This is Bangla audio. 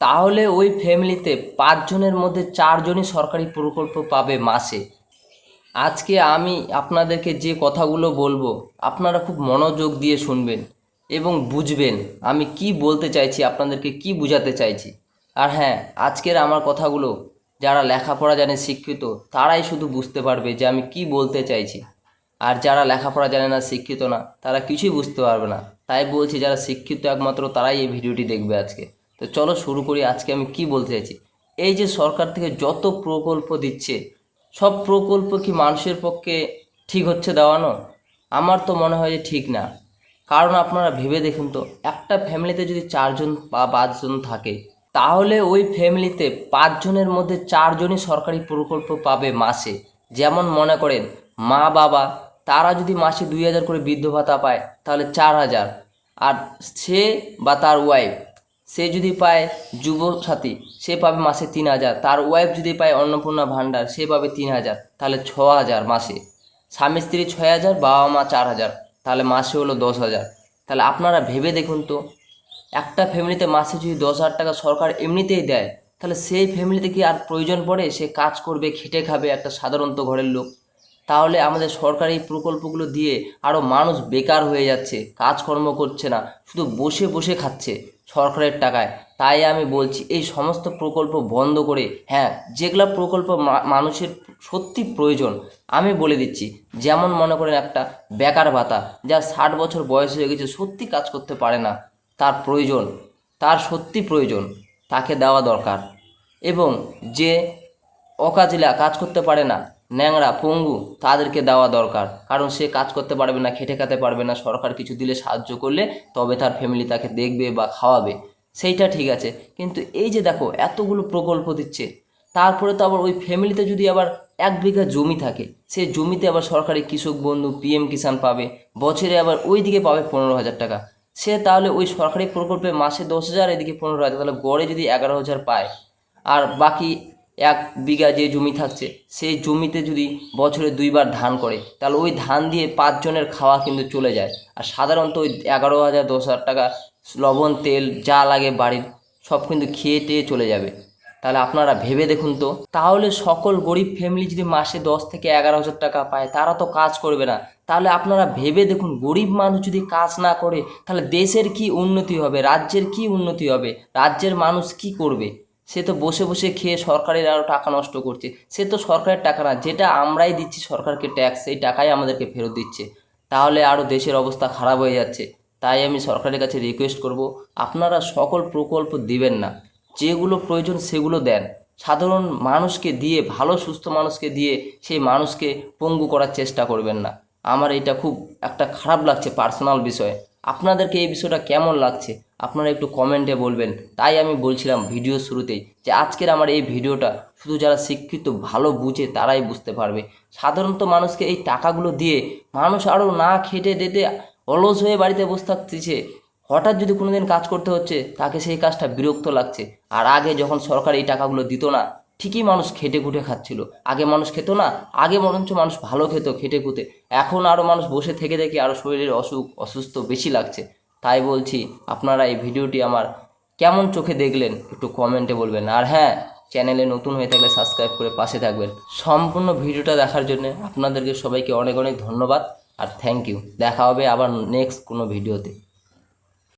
তাহলে ওই ফ্যামিলিতে 5 জনের মধ্যে 4 জনই সরকারি প্রকল্প পাবে মাসে। আজকে আমি আপনাদেরকে যে কথাগুলো বলবো আপনারা খুব মনোযোগ দিয়ে শুনবেন এবং বুঝবেন আমি কি বলতে চাইছি, আপনাদেরকে কি বোঝাতে চাইছি। আর হ্যাঁ, আজকের আমার কথাগুলো যারা লেখাপড়া জানে, শিক্ষিত, তারাই শুধু বুঝতে পারবে যে আমি কি বলতে চাইছি। আর যারা লেখাপড়া জানে না, শিক্ষিত না, তারা কিছুই বুঝতে পারবে না। তাই বলছি যারা শিক্ষিত একমাত্র তারাই এই ভিডিওটি দেখবে আজকে। তো চলো শুরু করি, আজকে আমি কি বলতে চাইছি। এই যে সরকার থেকে যত প্রকল্প দিচ্ছে, সব প্রকল্প কি মানুষের পক্ষে ঠিক হচ্ছে দেওয়ানো? আমার তো মনে হয় যে ঠিক না। কারণ আপনারা ভেবে দেখুন তো, একটা ফ্যামিলিতে যদি 4 জন বা 5 জন থাকে, তাহলে ওই ফ্যামিলিতে 5 জনের মধ্যে 4 জনই সরকারি প্রকল্প পাবে মাসে। যেমন মনে করেন মা বাবা, তারা যদি মাসে 2,000 করে বৃদ্ধ ভাতা পায় তাহলে 4,000। আর সে বা তার ওয়াইফ, সে যদি পায় যুবসাথী, সে পাবে মাসে 3,000। তার ওয়াইফ যদি পায় অন্নপূর্ণা ভাণ্ডার, সে পাবে 3,000, তাহলে 6,000 মাসে। স্বামী স্ত্রী 6,000, বাবা মা 4,000, তাহলে মাসে হলো 10,000। তাহলে আপনারা ভেবে দেখুন তো, একটা ফ্যামিলিতে মাসে যদি 10,000 টাকা সরকার এমনিতেই দেয়, তাহলে সেই ফ্যামিলিতে কি আর প্রয়োজন পড়ে সে কাজ করবে, খেটে খাবে একটা সাধারণত ঘরের লোক? তাহলে আমাদের সরকার এই প্রকল্পগুলো দিয়ে আরও মানুষ বেকার হয়ে যাচ্ছে, কাজকর্ম করছে না, শুধু বসে বসে খাচ্ছে সরকারের টাকায়। তাই আমি বলছি এই সমস্ত প্রকল্প বন্ধ করে, হ্যাঁ, যেগুলো প্রকল্প মানুষের সত্যি প্রয়োজন আমি বলে দিচ্ছি। যেমন মনে করেন একটা বেকার ভাতা, যার 60 বছর বয়স হয়ে গেছে, সত্যি কাজ করতে পারে না, তার প্রয়োজন, তার সত্যি প্রয়োজন, তাকে দেওয়া দরকার। এবং যে অকাজেলা, কাজ করতে পারে না, ন্যাংরা পঙ্গু, তাদেরকে দেওয়া দরকার। কারণ সে কাজ করতে পারবে না, খেটে খেতে পারবে না, সরকার কিছু দিলে, সাহায্য করলে তবে তার ফ্যামিলি তাকে দেখবে বা খাওয়াবে, সেইটা ঠিক আছে। কিন্তু এই যে দেখো এতগুলো প্রকল্প দিচ্ছে, তারপরে তো আবার ওই ফ্যামিলিতে যদি আবার 1 বিঘা জমি থাকে, সেই জমিতে আবার সরকারি কৃষক বন্ধু, পিএম কিষাণ পাবে, বছরে আবার ওই দিকে পাবে 15,000 টাকা। সে তাহলে ওই সরকারি প্রকল্পে মাসে 10,000, এদিকে 15,000, তাহলে গড়ে যদি 11,000 পায়, আর বাকি 1 বিঘা যে জমি থাকছে, সেই জমিতে যদি বছরে 2বার ধান করে, তাহলে ওই ধান দিয়ে 5 জনের খাওয়া কিন্তু চলে যায়। আর সাধারণত ওই 11,000 10,000 টাকা লবণ তেল যা লাগে বাড়ির, সব কিন্তু খেয়ে টেয়ে চলে যাবে। তাহলে আপনারা ভেবে দেখুন তো, তাহলে সকল গরিব ফ্যামিলি যদি মাসে 10 থেকে 11,000 টাকা পায়, তারা তো কাজ করবে না। তাহলে আপনারা ভেবে দেখুন, গরিব মানুষ যদি কাজ না করে, তাহলে দেশের কি উন্নতি হবে, রাজ্যের কি উন্নতি হবে, রাজ্যের মানুষ কি করবে? সে তো বসে বসে খেয়ে সরকারের আরও টাকা নষ্ট করছে। সে তো সরকারের টাকা না, যেটা আমরাই দিচ্ছি সরকারকে ট্যাক্স, সেই টাকাই আমাদেরকে ফেরত দিচ্ছে। তাহলে আরও দেশের অবস্থা খারাপ হয়ে যাচ্ছে। তাই আমি সরকারের কাছে রিকোয়েস্ট করব, আপনারা সকল প্রকল্প দিবেন না, যেগুলো প্রয়োজন সেগুলো দেন। সাধারণ মানুষকে দিয়ে, ভালো সুস্থ মানুষকে দিয়ে সেই মানুষকে পঙ্গু করার চেষ্টা করবেন না। আমার এটা খুব একটা খারাপ লাগছে, পার্সোনাল বিষয়। আপনাদেরকে এই বিষয়টা কেমন লাগছে আপনারা একটু কমেন্টে বলবেন। তাই আমি বলছিলাম ভিডিও শুরুতেই যে আজকের আমার এই ভিডিওটা শুধু যারা শিক্ষিত, ভালো বুঝে, তারাই বুঝতে পারবে। সাধারণত মানুষকে এই টাকাগুলো দিয়ে মানুষ আরও না খেটে ডেটে অলস হয়ে বাড়িতে বসে থাকতেছে। হঠাৎ যদি কোনো দিন কাজ করতে হচ্ছে, তাকে সেই কাজটা বিরক্ত লাগছে। আর আগে যখন সরকার এই টাকাগুলো দিত না, ঠিকই মানুষ খেটে খুঁটে খাচ্ছিল। আগে মানুষ খেত না, আগে বরঞ্চ মানুষ ভালো খেত খেটে খুঁটে। এখন আরও মানুষ বসে থেকে থেকে আরও শরীরের অসুস্থ বেশি লাগছে। তাই বলছি, আপনারা এই ভিডিওটি আমার কেমন চোখে দেখলেন একটু কমেন্টে বলবেন। আর হ্যাঁ, চ্যানেলে নতুন হয়ে থাকলে সাবস্ক্রাইব করে পাশে থাকবেন। সম্পূর্ণ ভিডিওটা দেখার জন্য আপনাদেরকে সবাইকে অনেক অনেক ধন্যবাদ আর থ্যাংক ইউ। দেখা হবে আবার নেক্সট কোনো ভিডিওতে।